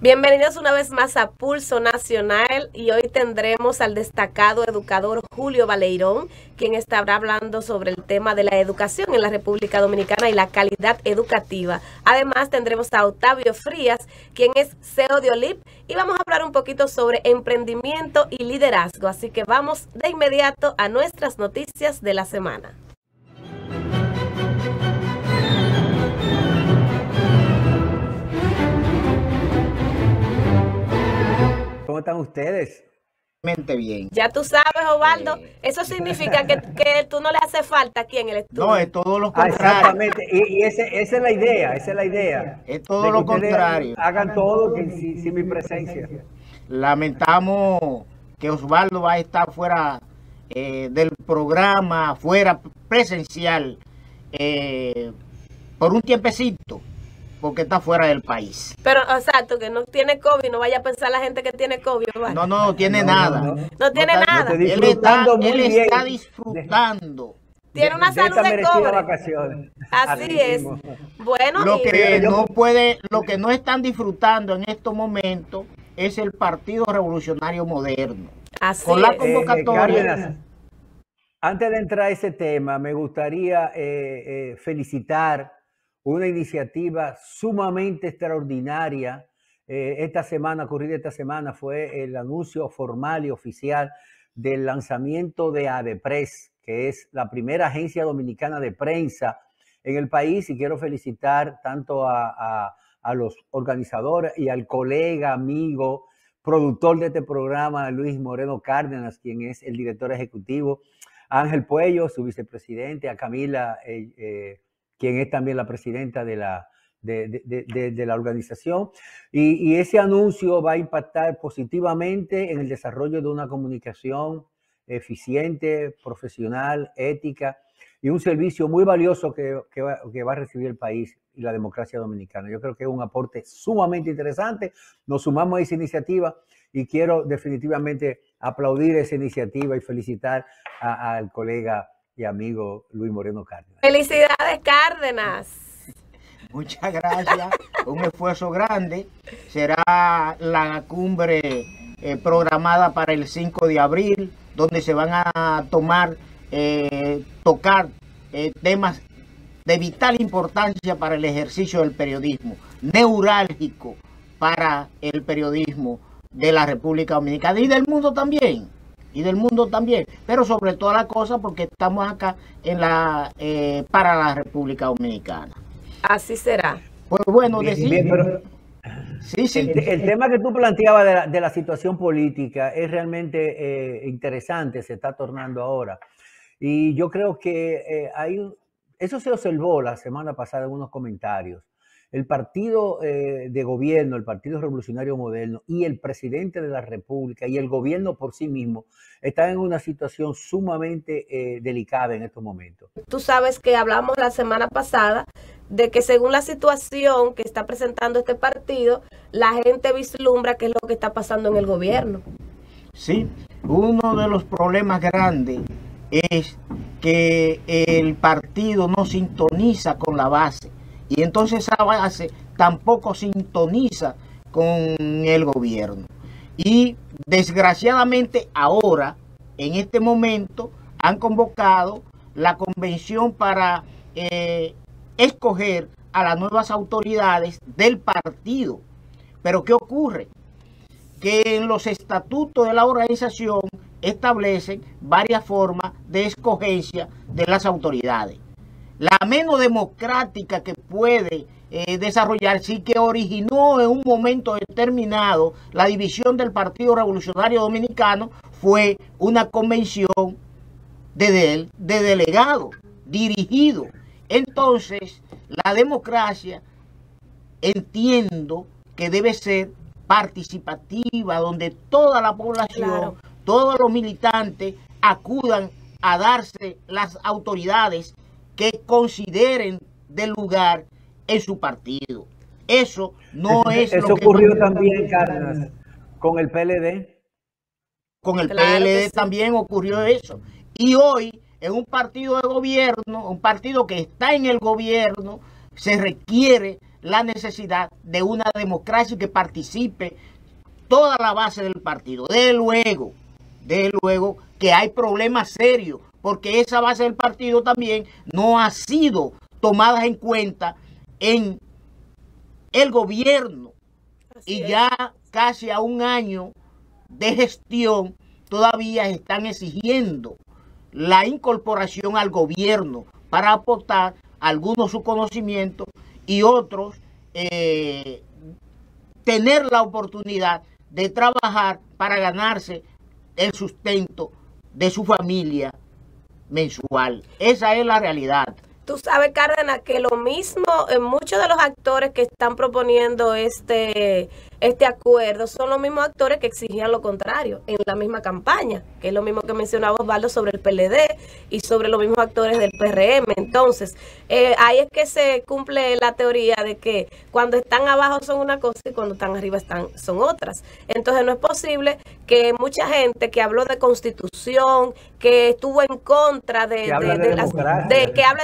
Bienvenidos una vez más a Pulso Nacional y hoy tendremos al destacado educador Julio Baleirón, quien estará hablando sobre el tema de la educación en la República Dominicana y la calidad educativa. Además tendremos a Octavio Frías, quien es CEO de OLIP, y vamos a hablar un poquito sobre emprendimiento y liderazgo. Así que vamos de inmediato a nuestras noticias de la semana. ¿Cómo están ustedes? Bien. Ya tú sabes, Osvaldo, eso significa que tú no le hace falta aquí en el estudio. No, es todo lo contrario. Exactamente, y esa es la idea, Es todo lo contrario. Hagan todo sin mi presencia. Lamentamos que Osvaldo va a estar fuera del programa, fuera presencial, por un tiempecito, porque está fuera del país. Pero, exacto, que no tiene COVID, no vaya a pensar la gente que tiene COVID. ¿Vale? No tiene nada. No tiene nada. Él está disfrutando. Tiene una salud de cobre. Vacaciones. Así es. Bueno, lo que no están disfrutando en estos momentos es el Partido Revolucionario Moderno. Así con la convocatoria. Cárdenas, antes de entrar a ese tema, me gustaría felicitar una iniciativa sumamente extraordinaria. Ocurrida esta semana, fue el anuncio formal y oficial del lanzamiento de ADEPRES, que es la primera agencia dominicana de prensa en el país, y quiero felicitar tanto a los organizadores y al colega, amigo, productor de este programa, Luis Moreno Cárdenas, quien es el director ejecutivo, a Ángel Puello, su vicepresidente, a Camila, quien es también la presidenta de la organización. Y ese anuncio va a impactar positivamente en el desarrollo de una comunicación eficiente, profesional, ética, y un servicio muy valioso que va a recibir el país y la democracia dominicana. Yo creo que es un aporte sumamente interesante. Nos sumamos a esa iniciativa y quiero definitivamente aplaudir esa iniciativa y felicitar al colega y amigo Luis Moreno Cárdenas. Felicidades, Cárdenas. Muchas gracias. Un esfuerzo grande. Será la cumbre programada para el 5 de abril, donde se van a tocar temas de vital importancia para el ejercicio del periodismo, neurálgico para el periodismo de la República Dominicana y del mundo también. Pero sobre toda la cosa porque estamos acá para la República Dominicana. Así será. Pues bueno, El tema que tú planteabas de la situación política es realmente interesante, se está tornando ahora. Y yo creo que eso se observó la semana pasada en unos comentarios. El partido de gobierno, el Partido Revolucionario Moderno y el presidente de la República y el gobierno por sí mismo están en una situación sumamente delicada en estos momentos. Tú sabes que hablamos la semana pasada de que según la situación que está presentando este partido, la gente vislumbra qué es lo que está pasando en el gobierno. Sí, uno de los problemas grandes es que el partido no sintoniza con la base. Y entonces esa base tampoco sintoniza con el gobierno. Y desgraciadamente ahora, en este momento, han convocado la convención para escoger a las nuevas autoridades del partido. Pero ¿qué ocurre? Que en los estatutos de la organización establecen varias formas de escogencia de las autoridades. La menos democrática que puede desarrollarse y que originó en un momento determinado la división del Partido Revolucionario Dominicano fue una convención de delegados dirigido. Entonces, la democracia entiendo que debe ser participativa, donde toda la población, claro, todos los militantes acudan a darse las autoridades que consideren del lugar en su partido. Eso no es eso lo que ocurrió también, Cárdenas, con el PLD. Con el PLD también ocurrió eso. Y hoy, en un partido de gobierno, un partido que está en el gobierno, se requiere la necesidad de una democracia que participe toda la base del partido. De luego que hay problemas serios, porque esa base del partido también no ha sido tomada en cuenta en el gobierno. Y ya casi a un año de gestión todavía están exigiendo la incorporación al gobierno para aportar algunos su conocimiento y otros tener la oportunidad de trabajar para ganarse el sustento de su familia mensual. Esa es la realidad. Tú sabes, Cárdenas, que lo mismo, muchos de los actores que están proponiendo este acuerdo son los mismos actores que exigían lo contrario en la misma campaña, que es lo mismo que mencionaba Osvaldo sobre el PLD y sobre los mismos actores del PRM. Entonces, ahí es que se cumple la teoría de que cuando están abajo son una cosa y cuando están arriba son otras. Entonces, no es posible que mucha gente que habló de constitución, que estuvo en contra que hablen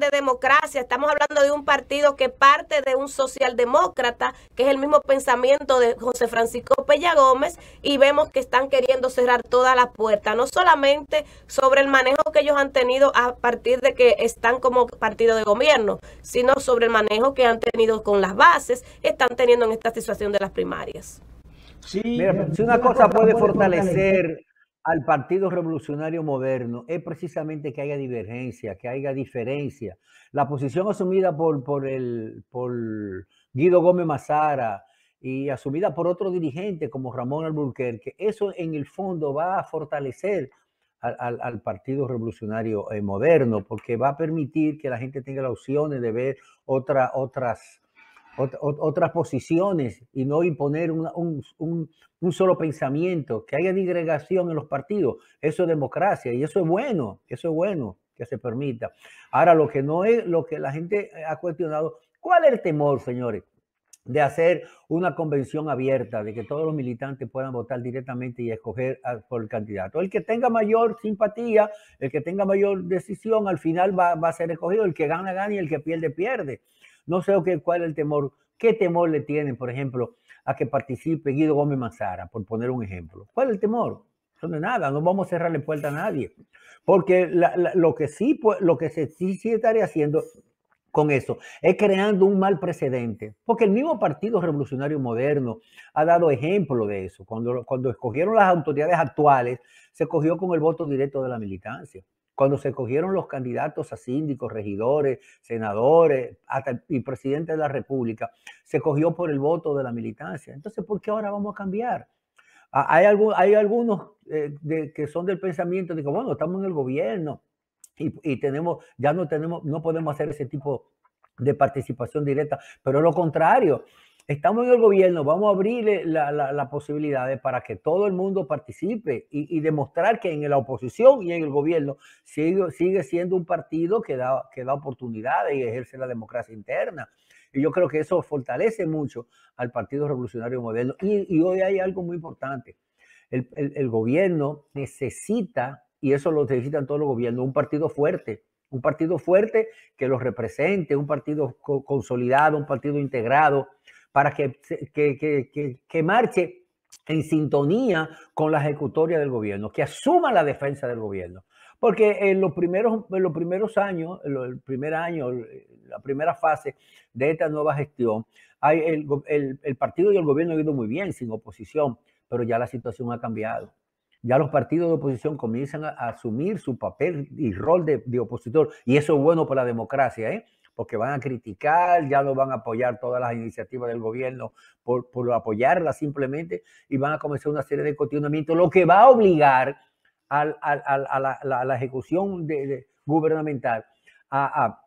de democracia, estamos hablando de un partido que parte de un socialdemócrata, que es el mismo pensamiento de José Francisco Peña Gómez, y vemos que están queriendo cerrar todas las puertas, no solamente sobre el manejo que ellos han tenido a partir de que están como partido de gobierno, sino sobre el manejo que han tenido con las bases, están teniendo en esta situación de las primarias. Sí, mira, si una cosa puede fortalecer al Partido Revolucionario Moderno es precisamente que haya divergencia, que haya diferencia. La posición asumida por Guido Gómez Mazara y asumida por otro dirigente como Ramón Alburquerque, eso en el fondo va a fortalecer al Partido Revolucionario Moderno, porque va a permitir que la gente tenga las opciones de ver otras posiciones y no imponer un solo pensamiento, que haya disgregación en los partidos. Eso es democracia y eso es bueno que se permita. Ahora, lo que no es, lo que la gente ha cuestionado, ¿cuál es el temor, señores, de hacer una convención abierta, de que todos los militantes puedan votar directamente y escoger por el candidato? El que tenga mayor simpatía, el que tenga mayor decisión, al final va a ser escogido. El que gana, gana, y el que pierde, pierde. No sé cuál es el temor. ¿Qué temor le tienen, por ejemplo, a que participe Guido Gómez Mazara, por poner un ejemplo? ¿Cuál es el temor? No es nada, no vamos a cerrarle puerta a nadie. Porque lo que sí estaría haciendo con eso es creando un mal precedente. Porque el mismo Partido Revolucionario Moderno ha dado ejemplo de eso. Cuando escogieron las autoridades actuales, se escogió con el voto directo de la militancia. Cuando se escogieron los candidatos a síndicos, regidores, senadores y presidente de la República, se escogió por el voto de la militancia. Entonces, ¿por qué ahora vamos a cambiar? Hay algunos que son del pensamiento de que, bueno, estamos en el gobierno y no podemos hacer ese tipo de participación directa, pero lo contrario. Estamos en el gobierno, vamos a abrirle las posibilidades para que todo el mundo participe y demostrar que en la oposición y en el gobierno sigue siendo un partido que da oportunidades y ejerce la democracia interna. Y yo creo que eso fortalece mucho al Partido Revolucionario Moderno. Y hoy hay algo muy importante. El gobierno necesita, y eso lo necesitan todos los gobiernos, un partido fuerte que los represente, un partido consolidado, un partido integrado, para que marche en sintonía con la ejecutoria del gobierno, que asuma la defensa del gobierno. Porque en los primeros años, la primera fase de esta nueva gestión, el partido y el gobierno han ido muy bien, sin oposición, pero ya la situación ha cambiado. Ya los partidos de oposición comienzan a asumir su papel y rol de opositor, y eso es bueno para la democracia, porque van a criticar, ya no van a apoyar todas las iniciativas del gobierno por apoyarlas simplemente, y van a comenzar una serie de cuestionamientos, lo que va a obligar a la ejecución gubernamental a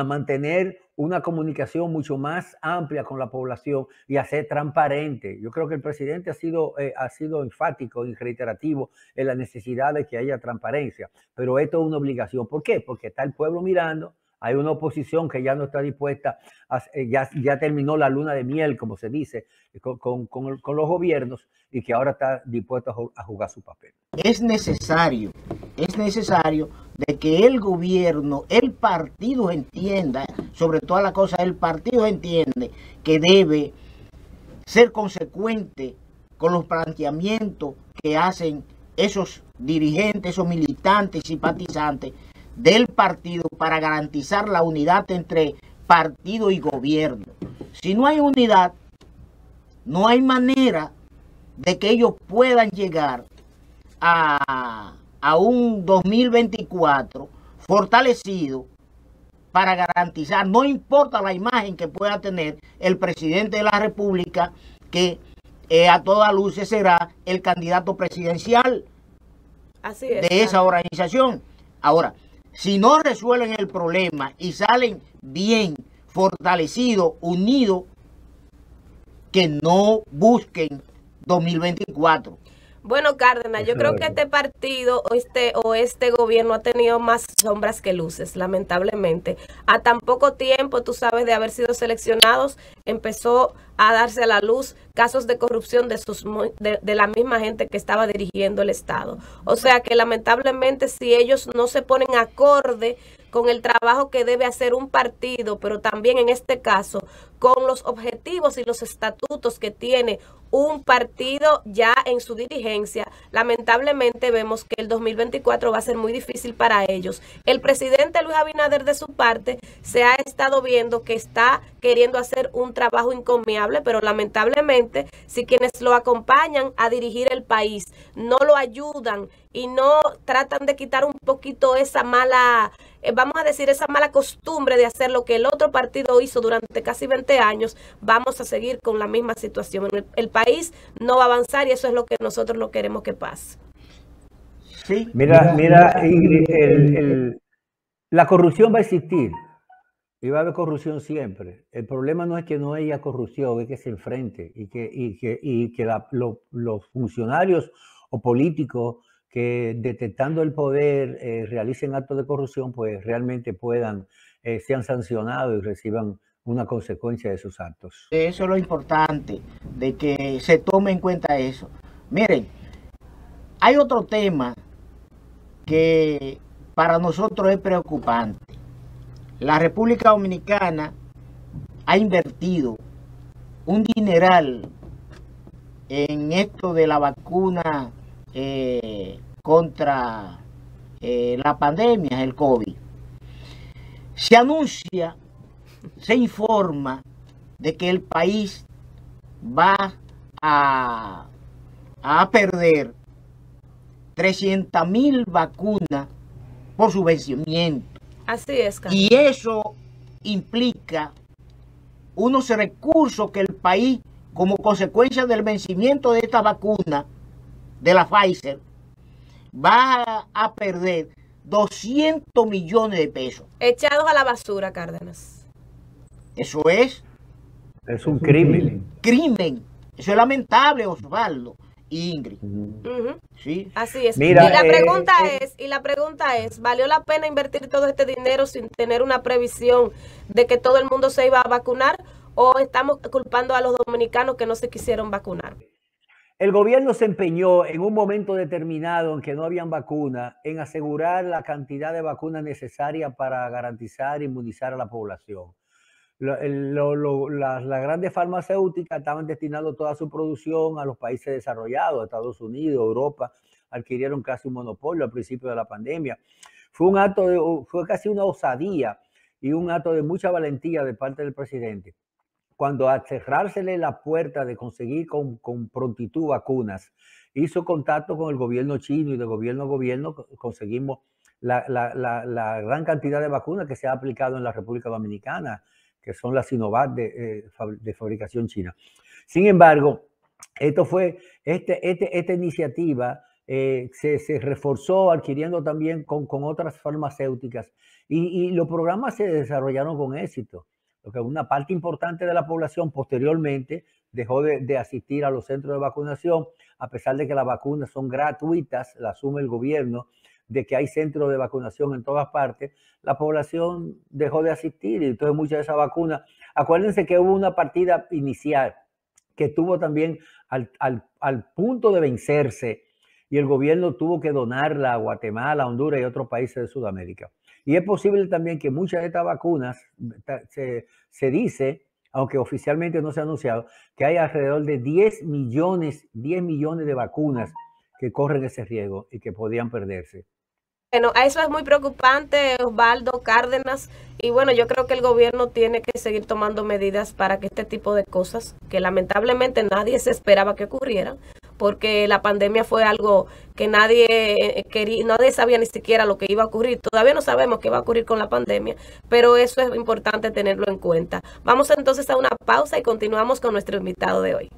mantener una comunicación mucho más amplia con la población y a ser transparente. Yo creo que el presidente ha sido enfático y reiterativo en la necesidad de que haya transparencia, pero esto es una obligación. ¿Por qué? Porque está el pueblo mirando. Hay una oposición que ya no está dispuesta, ya terminó la luna de miel, como se dice, con los gobiernos, y que ahora está dispuesta a jugar su papel. Es necesario de que el gobierno, el partido entienda, sobre todas las cosas, el partido entiende que debe ser consecuente con los planteamientos que hacen esos dirigentes, esos militantes, simpatizantes del partido para garantizar la unidad entre partido y gobierno. Si no hay unidad, no hay manera de que ellos puedan llegar a un 2024 fortalecido para garantizar, no importa la imagen que pueda tener el presidente de la República, que a todas luces será el candidato presidencial de esa organización. Ahora, si no resuelven el problema y salen bien, fortalecidos, unidos, que no busquen 2024. Bueno, Cárdenas, yo creo que este partido o este gobierno ha tenido más sombras que luces, lamentablemente. A tan poco tiempo, tú sabes, de haber sido seleccionados, empezó a darse a la luz casos de corrupción de la misma gente que estaba dirigiendo el Estado. O sea que lamentablemente, si ellos no se ponen acorde con el trabajo que debe hacer un partido, pero también en este caso con los objetivos y los estatutos que tiene un partido ya en su dirigencia, lamentablemente vemos que el 2024 va a ser muy difícil para ellos. El presidente Luis Abinader, de su parte, se ha estado viendo que está queriendo hacer un trabajo encomiable, pero lamentablemente, si quienes lo acompañan a dirigir el país no lo ayudan y no tratan de quitar un poquito esa mala, vamos a decir, esa mala costumbre de hacer lo que el otro partido hizo durante casi 20 años, vamos a seguir con la misma situación. El país no va a avanzar y eso es lo que nosotros no queremos que pase. Sí. Mira, la corrupción va a existir y va a haber corrupción siempre. El problema no es que no haya corrupción, es que se enfrente y que los funcionarios o políticos que detectando el poder realicen actos de corrupción, pues realmente sean sancionados y reciban una consecuencia de sus actos. Eso es lo importante, de que se tome en cuenta eso. Miren, hay otro tema que para nosotros es preocupante. La República Dominicana ha invertido un dineral en esto de la vacuna contra la pandemia, el COVID. Se anuncia, se informa de que el país va a perder 300,000 vacunas por su vencimiento. Así es, Carlos. Y eso implica unos recursos que el país, como consecuencia del vencimiento de esta vacuna, de la Pfizer, va a perder 200 millones de pesos. Echados a la basura, Cárdenas. Eso es un crimen. Crimen. Eso es lamentable, Osvaldo y Ingrid. Sí. Así es. Mira, y la pregunta es, ¿valió la pena invertir todo este dinero sin tener una previsión de que todo el mundo se iba a vacunar? ¿O estamos culpando a los dominicanos que no se quisieron vacunar? El gobierno se empeñó en un momento determinado en que no habían vacunas, en asegurar la cantidad de vacunas necesaria para garantizar e inmunizar a la población. Las grandes farmacéuticas estaban destinando toda su producción a los países desarrollados, Estados Unidos, Europa, adquirieron casi un monopolio al principio de la pandemia. Fue casi una osadía y un acto de mucha valentía de parte del presidente, cuando al cerrársele la puerta de conseguir con prontitud vacunas, hizo contacto con el gobierno chino y de gobierno a gobierno conseguimos la gran cantidad de vacunas que se ha aplicado en la República Dominicana, que son las Sinovac de fabricación china. Sin embargo, esta iniciativa se reforzó adquiriendo también con otras farmacéuticas y los programas se desarrollaron con éxito. Porque una parte importante de la población posteriormente dejó de asistir a los centros de vacunación, a pesar de que las vacunas son gratuitas, la asume el gobierno, de que hay centros de vacunación en todas partes, la población dejó de asistir y entonces muchas de esas vacunas, acuérdense que hubo una partida inicial que tuvo también al punto de vencerse y el gobierno tuvo que donarla a Guatemala, Honduras y otros países de Sudamérica. Y es posible también que muchas de estas vacunas, se dice, aunque oficialmente no se ha anunciado, que hay alrededor de 10 millones de vacunas que corren ese riesgo y que podían perderse. Bueno, eso es muy preocupante, Osvaldo Cárdenas, y bueno, yo creo que el gobierno tiene que seguir tomando medidas para que este tipo de cosas, que lamentablemente nadie se esperaba que ocurrieran, porque la pandemia fue algo que nadie quería, nadie sabía ni siquiera lo que iba a ocurrir. Todavía no sabemos qué va a ocurrir con la pandemia, pero eso es importante tenerlo en cuenta. Vamos entonces a una pausa y continuamos con nuestro invitado de hoy.